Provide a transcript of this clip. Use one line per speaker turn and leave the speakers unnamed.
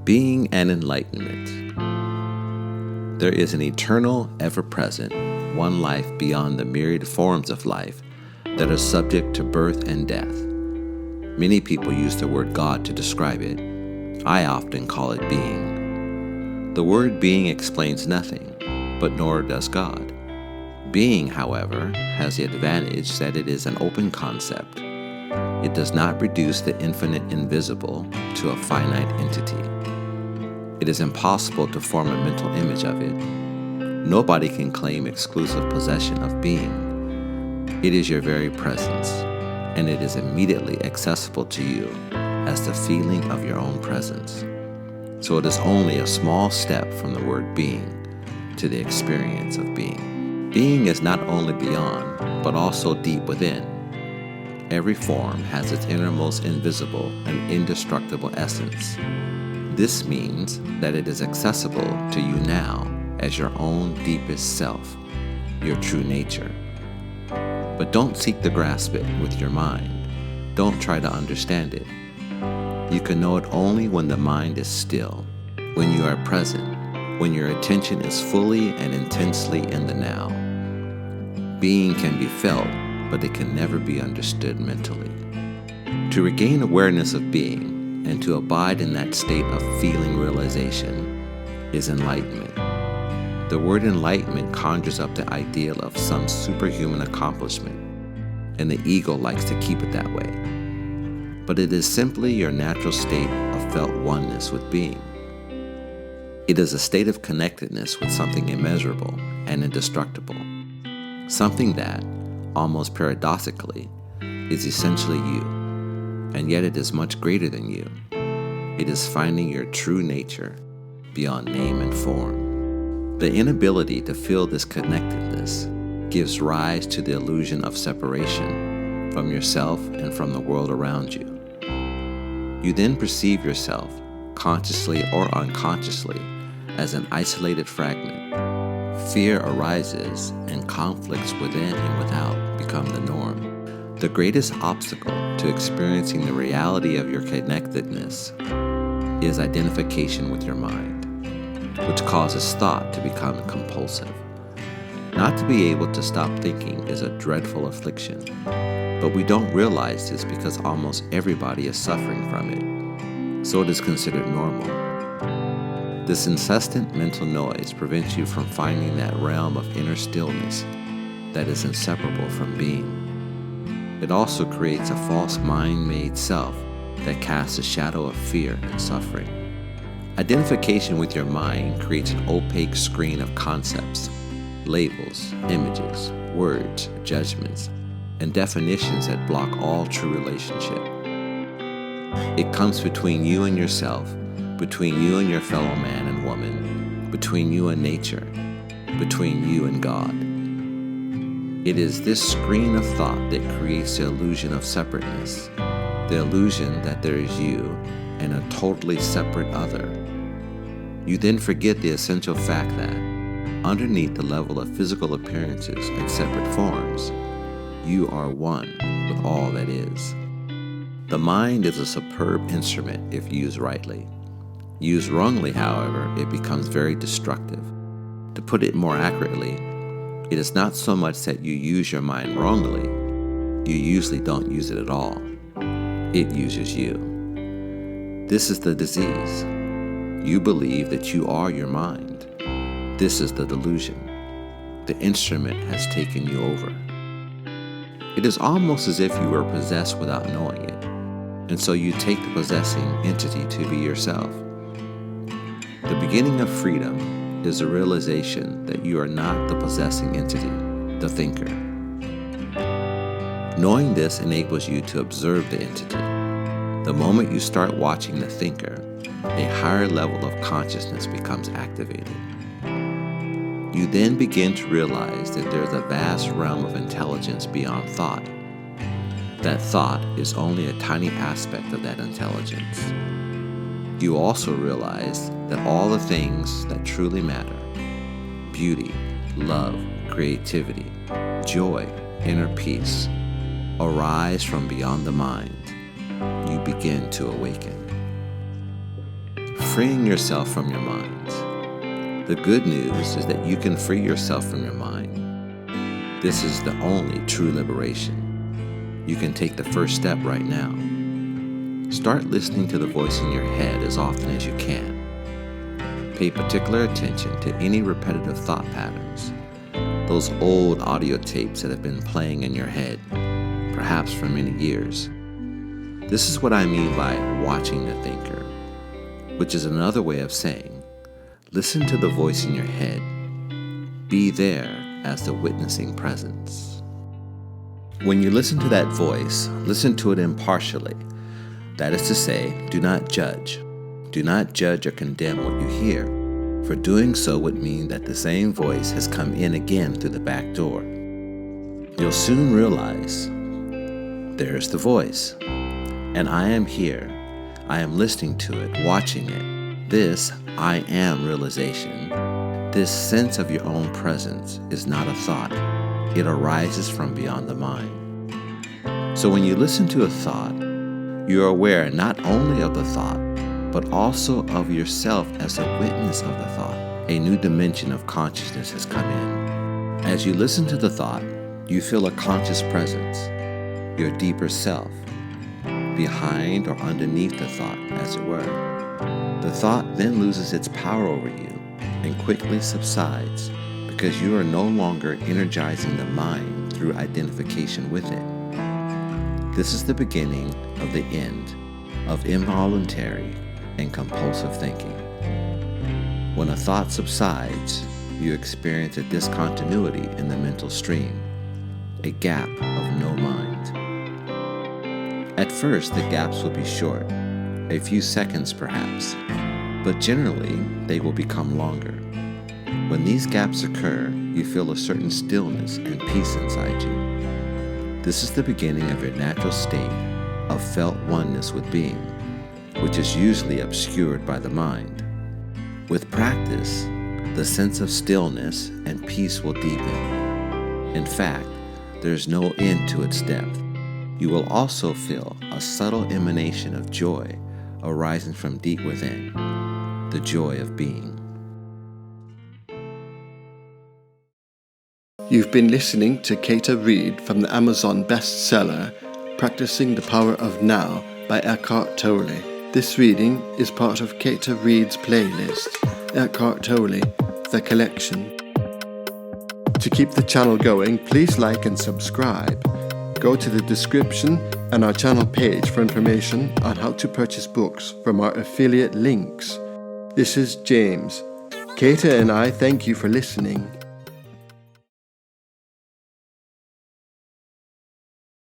Being and enlightenment. There is an eternal, ever-present, one life beyond the myriad forms of life that are subject to birth and death. Many people use the word God to describe it. I often call it being. The word being explains nothing, but nor does God. Being, however, has the advantage that it is an open concept. It does not reduce the infinite invisible to a finite entity. It is impossible to form a mental image of it. Nobody can claim exclusive possession of being. It is your very presence, and it is immediately accessible to you as the feeling of your own presence. So it is only a small step from the word being to the experience of being. Being is not only beyond, but also deep within. Every form has its innermost invisible and indestructible essence. This means that it is accessible to you now as your own deepest self, your true nature. But don't seek to grasp it with your mind. Don't try to understand it. You can know it only when the mind is still, when you are present, when your attention is fully and intensely in the now. Being can be felt, but it can never be understood mentally. To regain awareness of being, and to abide in that state of feeling realization is enlightenment. The word enlightenment conjures up the ideal of some superhuman accomplishment, and the ego likes to keep it that way. But it is simply your natural state of felt oneness with being. It is a state of connectedness with something immeasurable and indestructible, something that, almost paradoxically, is essentially you. And yet it is much greater than you. It is finding your true nature beyond name and form. The inability to feel this connectedness gives rise to the illusion of separation from yourself and from the world around you. You then perceive yourself, consciously or unconsciously, as an isolated fragment. Fear arises and conflicts within and without become the norm. The greatest obstacle to experiencing the reality of your connectedness is identification with your mind, which causes thought to become compulsive. Not to be able to stop thinking is a dreadful affliction, but we don't realize this because almost everybody is suffering from it, so it is considered normal. This incessant mental noise prevents you from finding that realm of inner stillness that is inseparable from being. It also creates a false mind-made self that casts a shadow of fear and suffering. Identification with your mind creates an opaque screen of concepts, labels, images, words, judgments, and definitions that block all true relationship. It comes between you and yourself, between you and your fellow man and woman, between you and nature, between you and God. It is this screen of thought that creates the illusion of separateness, the illusion that there is you and a totally separate other. You then forget the essential fact that, underneath the level of physical appearances and separate forms, you are one with all that is. The mind is a superb instrument if used rightly. Used wrongly, however, it becomes very destructive. To put it more accurately, it is not so much that you use your mind wrongly. You usually don't use it at all. It uses you. This is the disease. You believe that you are your mind. This is the delusion. The instrument has taken you over. It is almost as if you were possessed without knowing it, and so you take the possessing entity to be yourself. The beginning of freedom is the realization that you are not the possessing entity, the thinker. Knowing this enables you to observe the entity. The moment you start watching the thinker, a higher level of consciousness becomes activated. You then begin to realize that there is a vast realm of intelligence beyond thought. That thought is only a tiny aspect of that intelligence. You also realize that all the things that truly matter, beauty, love, creativity, joy, inner peace, arise from beyond the mind. You begin to awaken. freeing yourself from your minds. The good news is that you can free yourself from your mind. This is the only true liberation. You can take the first step right now. Start listening to the voice in your head as often as you can. Pay particular attention to any repetitive thought patterns, those old audio tapes that have been playing in your head, perhaps for many years. This is what I mean by watching the thinker, which is another way of saying, listen to the voice in your head. Be there as the witnessing presence. When you listen to that voice, listen to it impartially. That is to say, do not judge. Do not judge or condemn what you hear, for doing so would mean that the same voice has come in again through the back door. You'll soon realize, there's the voice, and I am here. I am listening to it, watching it. This I am realization, this sense of your own presence is not a thought. It arises from beyond the mind. So when you listen to a thought, you are aware not only of the thought, but also of yourself as a witness of the thought. A new dimension of consciousness has come in. As you listen to the thought, you feel a conscious presence, your deeper self, behind or underneath the thought, as it were. The thought then loses its power over you and quickly subsides because you are no longer energizing the mind through identification with it. This is the beginning of the end of involuntary and compulsive thinking. When a thought subsides, you experience a discontinuity in the mental stream, a gap of no mind. At first, the gaps will be short, a few seconds perhaps, but generally they will become longer. When these gaps occur, you feel a certain stillness and peace inside you. This is the beginning of your natural state of felt oneness with being, which is usually obscured by the mind. With practice, the sense of stillness and peace will deepen. In fact, there is no end to its depth. You will also feel a subtle emanation of joy arising from deep within, the joy of being.
You've been listening to Keita read from the Amazon bestseller, Practicing the Power of Now by Eckhart Tolle. This reading is part of Keita Reads playlist, Eckhart Tolle, The Collection. To keep the channel going, please like and subscribe. Go to the description and our channel page for information on how to purchase books from our affiliate links. This is James. Keita and I thank you for listening